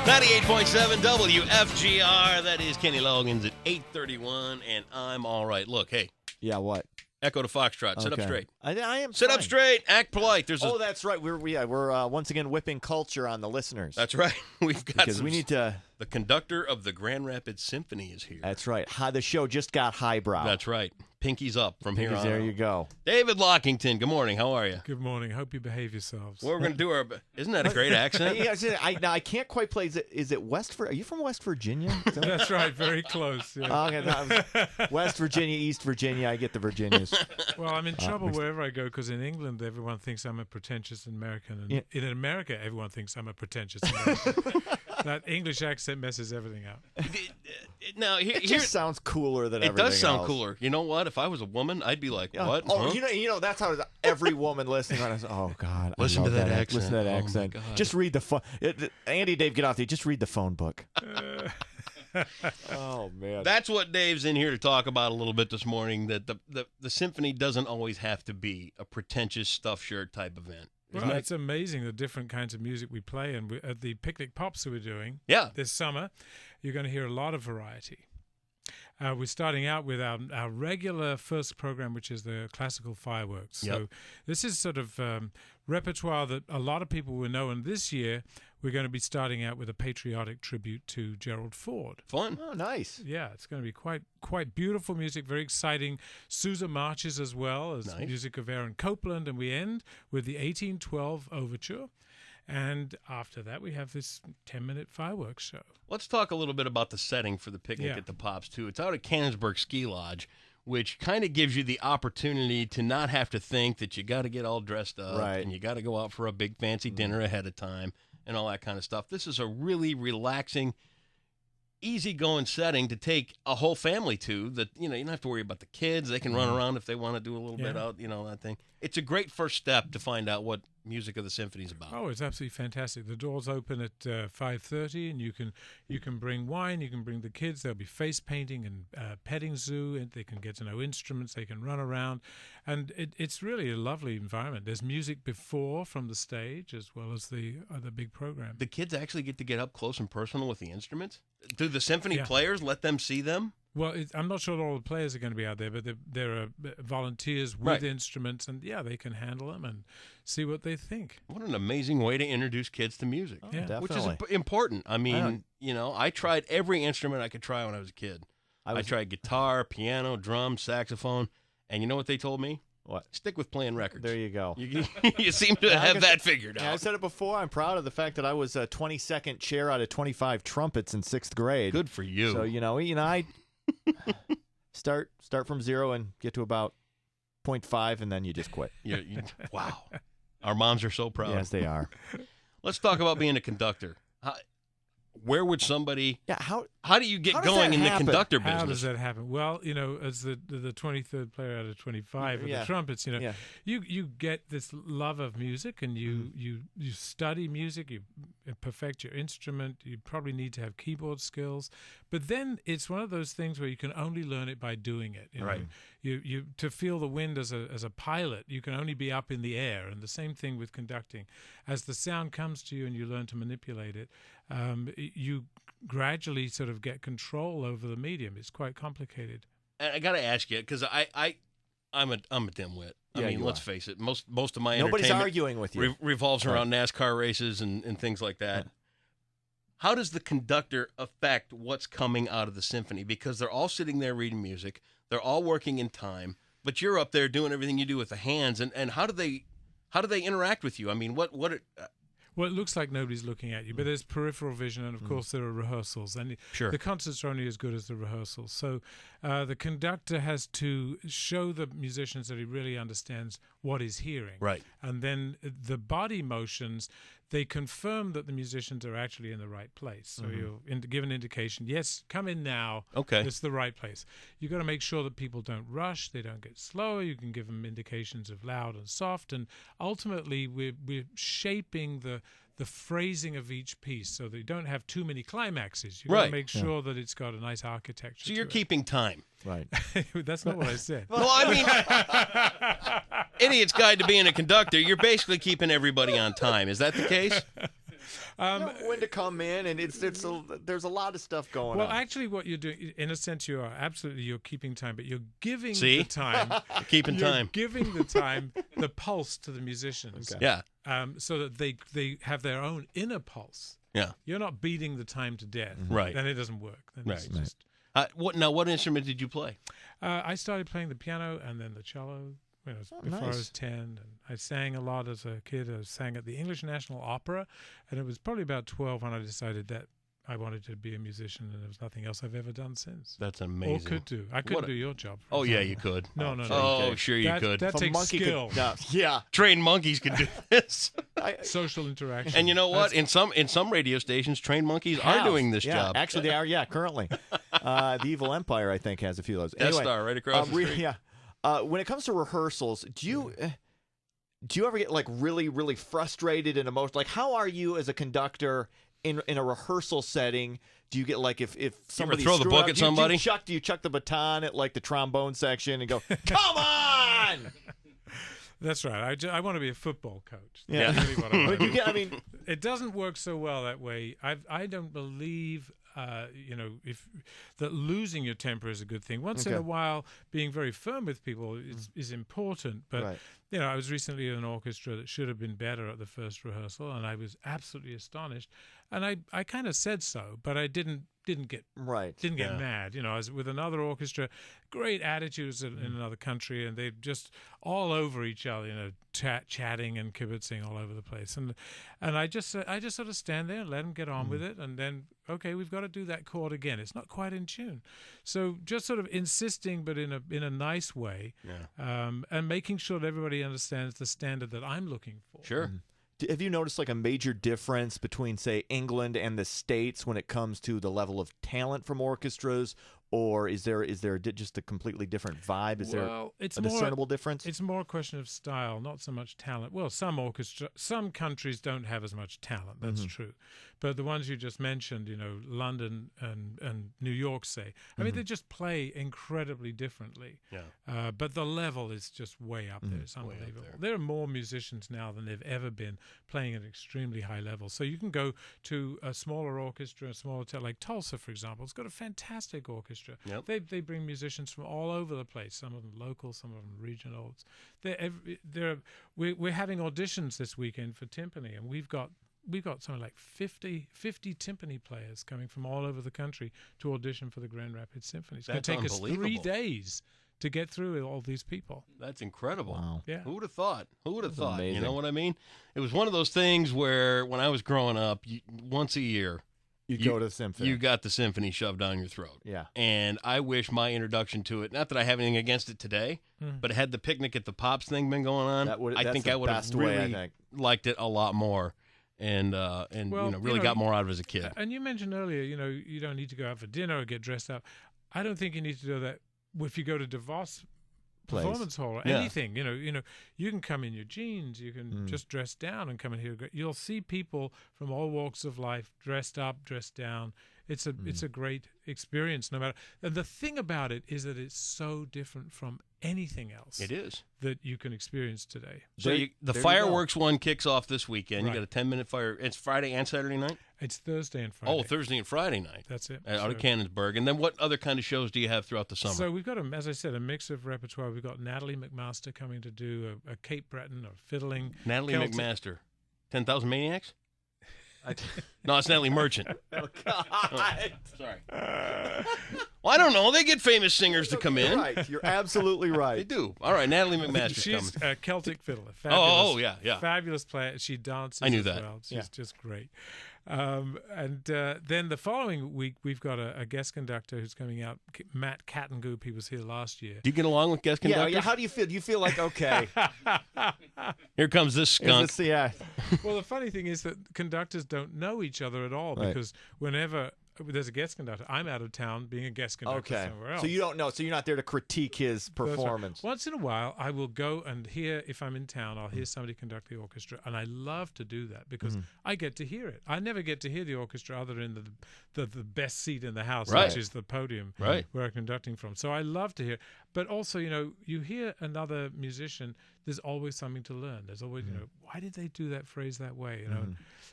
98.7 WFGR. That is Kenny Loggins at 8:31, and I'm all right. Look, hey. Yeah, what? Echo to Foxtrot. Sit up straight. I am. Sit fine. up straight. Act polite. That's right. We're once again whipping culture on the listeners. That's right. We've got because we need to. The conductor of the Grand Rapids Symphony is here. That's right. The show just got highbrow. That's right. Pinkies up from here on. There you go. David Lockington. Good morning. How are you? Good morning. Hope you behave yourselves. Well, we're going to do our. Isn't that a great accent? I can't quite play. Is it West? Are you from West Virginia? That's right. Very close. Yeah. Okay, West Virginia, East Virginia. I get the Virginias. Well, I'm in trouble wherever I go because in England everyone thinks I'm a pretentious American, and in America everyone thinks I'm a pretentious American. That English accent messes everything up. Now, it just sounds cooler than everything else. It does sound cooler. You know what? If I was a woman, I'd be like, what? Oh, huh? you know, that's how every woman listening on us. Oh God, listen to that accent. Listen to that accent. Just read the phone. Andy, Dave, get off there. Just read the phone book. Oh man, that's what Dave's in here to talk about a little bit this morning. That the symphony doesn't always have to be a pretentious stuffed shirt type event. Well, it's amazing the different kinds of music we play, and at the Picnic Pops that we're doing this summer, you're going to hear a lot of variety. We're starting out with our regular first program, which is the classical fireworks. So this is sort of repertoire that a lot of people will know, and this year we're going to be starting out with a patriotic tribute to Gerald Ford. Fun. Oh, nice. Yeah, it's going to be quite beautiful music, very exciting. Sousa marches as well as music of Aaron Copland, and we end with the 1812 Overture. And after that, we have this 10-minute fireworks show. Let's talk a little bit about the setting for the Picnic at the Pops, too. It's out at Canonsburg Ski Lodge, which kind of gives you the opportunity to not have to think that you got to get all dressed up and you got to go out for a big fancy dinner ahead of time and all that kind of stuff. This is a really relaxing, easygoing setting to take a whole family to. That you don't have to worry about the kids. They can run around if they want to do a little bit out, that thing. It's a great first step to find out what music of the symphony is about. Oh, it's absolutely fantastic. The doors open at 5:30, and you can bring wine. You can bring the kids. There'll be face painting and petting zoo, and they can get to know instruments. They can run around, and it's really a lovely environment. There's music before from the stage as well as the big program. The kids actually get to get up close and personal with the instruments. Do the symphony players let them see them? Well, I'm not sure all the players are going to be out there, but there are volunteers with instruments, and they can handle them and see what they think. What an amazing way to introduce kids to music. Oh, definitely. Which is important. I mean, I tried every instrument I could try when I was a kid. I tried guitar, piano, drums, saxophone, and you know what they told me? What? Stick with playing records. There you go. You seem to have that figured out. I said it before. I'm proud of the fact that I was a 22nd chair out of 25 trumpets in 6th grade. Good for you. So, I start from zero and get to about 0.5, and then you just quit. Wow. Our moms are so proud. Yes, they are. Let's talk about being a conductor. Where would somebody? Yeah, how do you get going in the conductor business? How does that happen? Well, as the 23rd player out of 25 of the trumpets, you get this love of music, and you study music, you perfect your instrument. You probably need to have keyboard skills, but then it's one of those things where you can only learn it by doing it. Right. You to feel the wind as a pilot, you can only be up in the air, and the same thing with conducting. As the sound comes to you and you learn to manipulate it, you gradually sort of get control over the medium. It's quite complicated. And I got to ask you, because I'm a dimwit. I mean, let's face it. Most of my nobody's entertainment arguing with you. Revolves around NASCAR races and things like that. How does the conductor affect what's coming out of the symphony? Because they're all sitting there reading music. They're all working in time, but you're up there doing everything you do with the hands. And how do they interact with you? I mean, what? Well, it looks like nobody's looking at you, but there's peripheral vision, and of course there are rehearsals. And the concerts are only as good as the rehearsals. So the conductor has to show the musicians that he really understands what he's hearing. Right. And then the body motions, they confirm that the musicians are actually in the right place. So you'll give an indication, yes, come in now. Okay. It's the right place. You've got to make sure that people don't rush, they don't get slower. You can give them indications of loud and soft. And ultimately, we're shaping the phrasing of each piece so that you don't have too many climaxes. You've got to make sure that it's got a nice architecture. So you're keeping time. Right. That's not what I said. Well, I mean, Idiot's Guide to Being a Conductor, you're basically keeping everybody on time. Is that the case? when to come in, and there's a lot of stuff going on. Well, actually, what you're doing, in a sense, you're keeping time, but you're giving the time. Keeping time. Giving the time, the pulse to the musicians. Okay. Yeah. So that they have their own inner pulse. Yeah. You're not beating the time to death. Right. Then it doesn't work. Then right. It's just, what instrument did you play? I started playing the piano and then the cello before I was 10. And I sang a lot as a kid. I sang at the English National Opera, and it was probably about 12 when I decided that I wanted to be a musician, and there was nothing else I've ever done since. That's amazing. Or could do. I couldn't do your job. Oh, yeah, you could. No. Oh, sure you could. That takes skill. Yeah. Trained monkeys could do this. Social interaction. And you know what? In some radio stations, trained monkeys are doing this job. Actually, they are, currently. The Evil Empire, I think, has a few of those. Anyway, Star right across the street. Yeah. When it comes to rehearsals, do you ever get, like, really, really frustrated and emotional? Like, how are you as a conductor in a rehearsal setting? Do you get, like, if somebody throw the book at somebody? Do you chuck the baton at, like, the trombone section and go, come on? That's right. I want to be a football coach. Yeah. That's really what I want to be. I mean, it doesn't work so well that way. I don't believe if that losing your temper is a good thing. Once in a while, being very firm with people is important. But I was recently in an orchestra that should have been better at the first rehearsal, and I was absolutely astonished. And I kind of said so, but I didn't get mad. I was with another orchestra, great attitudes in another country, and they're just all over each other, chatting and kibitzing all over the place. And I just sort of stand there and let them get on with it, and then we've got to do that chord again. It's not quite in tune, so just sort of insisting, but in a nice way, and making sure that everybody understands the standard that I'm looking for. Sure. Have you noticed, like, a major difference between, say, England and the States when it comes to the level of talent from orchestras, or is there just a completely different vibe? Is there a discernible difference? It's more a question of style, not so much talent. Well, some countries don't have as much talent. That's true, but the ones you just mentioned, London and New York, say, I mean, they just play incredibly differently. Yeah. But the level is just way up there. It's unbelievable. There are more musicians now than they've ever been playing at an extremely high level. So you can go to a smaller orchestra, like Tulsa, for example. It's got a fantastic orchestra. Yep. They bring musicians from all over the place. Some of them local, some of them regional. We're having auditions this weekend for timpani, and we've got something like 50 timpani players coming from all over the country to audition for the Grand Rapids Symphony. It's going to take us 3 days to get through all these people. That's incredible. Wow. Yeah. Who would have thought? Amazing. You know what I mean? It was one of those things where when I was growing up, once a year, you go to the symphony. You got the symphony shoved down your throat. Yeah. And I wish my introduction to it, not that I have anything against it today, but had the Picnic at the Pops thing been going on, I think I would have really liked it a lot more. And really got more out of it as a kid. And you mentioned earlier, you don't need to go out for dinner or get dressed up. I don't think you need to do that if you go to DeVos Performance Hall or anything. You can come in your jeans. You can just dress down and come in here. You'll see people from all walks of life dressed up, dressed down. It's a great experience, no matter. And the thing about it is that it's so different from anything else. It is that you can experience today. So the fireworks one kicks off this weekend. Right. You got a 10-minute fire. It's Friday and Saturday night. It's Thursday and Friday. Oh, Thursday and Friday night. That's it. Out of Cannonsburg. And then what other kind of shows do you have throughout the summer? So we've got, as I said, a mix of repertoire. We've got Natalie McMaster coming to do a Cape Breton or fiddling. Natalie McMaster, 10,000 Maniacs. No, it's Natalie Merchant. Oh, God. Oh, sorry. Well, I don't know. They get famous singers to come in. Right. You're absolutely right. They do. All right, Natalie McMaster's coming. She's a Celtic fiddler. Fabulous, yeah. Fabulous player. She dances I knew that. well. She's just great. And then the following week, we've got a guest conductor who's coming out, Matt Cattengoop. He was here last year. Do you get along with guest conductors? Yeah. How do you feel? Do you feel like, okay? Here comes this skunk. Well, the funny thing is that conductors don't know each other at all because whenever there's a guest conductor, I'm out of town being a guest conductor somewhere else. So you don't know. So you're not there to critique his performance. Right. Once in a while, I will go and hear, if I'm in town, I'll hear somebody conduct the orchestra, and I love to do that because I get to hear it. I never get to hear the orchestra other than the best seat in the house, which is the podium where I'm conducting from. So I love to hear. But also, you hear another musician there's always something to learn. There's always, why did they do that phrase that way? You know,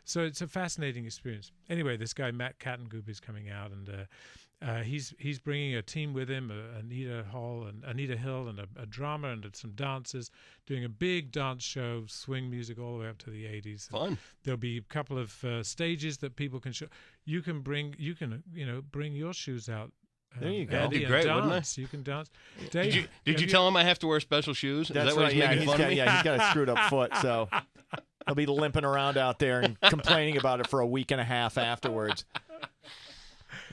so it's a fascinating experience. Anyway, this guy Matt Kattengoop is coming out, and he's bringing a team with him, Anita Hill, and a drummer and some dancers, doing a big dance show, swing music all the way up to the 80s. Fun. There'll be a couple of stages that people can show. You can bring your shoes out. There you go. That'd be great, wouldn't it? You can dance. Dave, did you tell him I have to wear special shoes? That's Is that right. What he's making fun of me? He's got a screwed up foot, so he'll be limping around out there and complaining about it for a week and a half afterwards.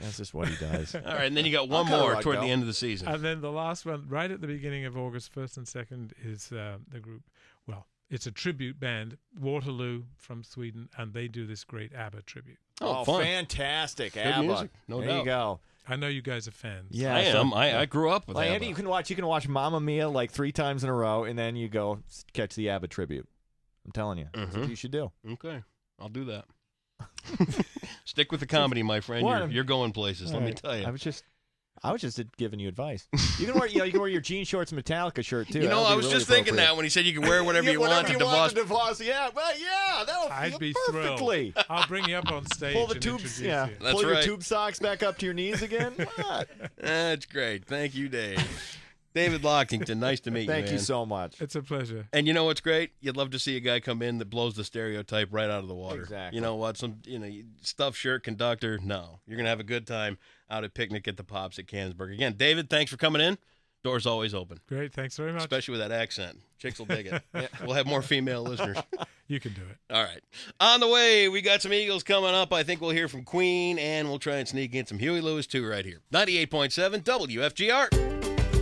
That's just what he does. All right, and then you got one more toward the end of the season. And then the last one, right at the beginning of August, 1st and 2nd, is the group. Well, it's a tribute band, Waterloo from Sweden, and they do this great ABBA tribute. Oh, fun. Fantastic. Good ABBA. Music, no there doubt. you go. I know you guys are fans. Yeah, I am. I grew up with ABBA. Andy, you can watch Mamma Mia like 3 times in a row, and then you go catch the ABBA tribute. I'm telling you. That's what you should do. Okay. I'll do that. Stick with the comedy, my friend. You're going places, let me tell you. I was just giving you advice. You can wear, you can wear your jean shorts and Metallica shirt too. I was really just thinking that when he said you can wear whatever you want to DeVos. Yeah, well, yeah, that'll I'd be perfectly. Thrilled. I'll bring you up on stage. Pull the tubes, you. Pull your tube socks back up to your knees again. What? That's great. Thank you, Dave. David Lockington, nice to meet you, man. Thank you so much. It's a pleasure. And you know what's great? You'd love to see a guy come in that blows the stereotype right out of the water. Exactly. You know what? Stuffed shirt conductor. No, you're gonna have a good time out at Picnic at the Pops at Canonsburg. Again, David, thanks for coming in. Door's always open. Great, thanks very much. Especially with that accent. Chicks will dig it. We'll have more female listeners. You can do it. All right. On the way, we got some Eagles coming up. I think we'll hear from Queen, and we'll try and sneak in some Huey Lewis, too, right here. 98.7 WFGR.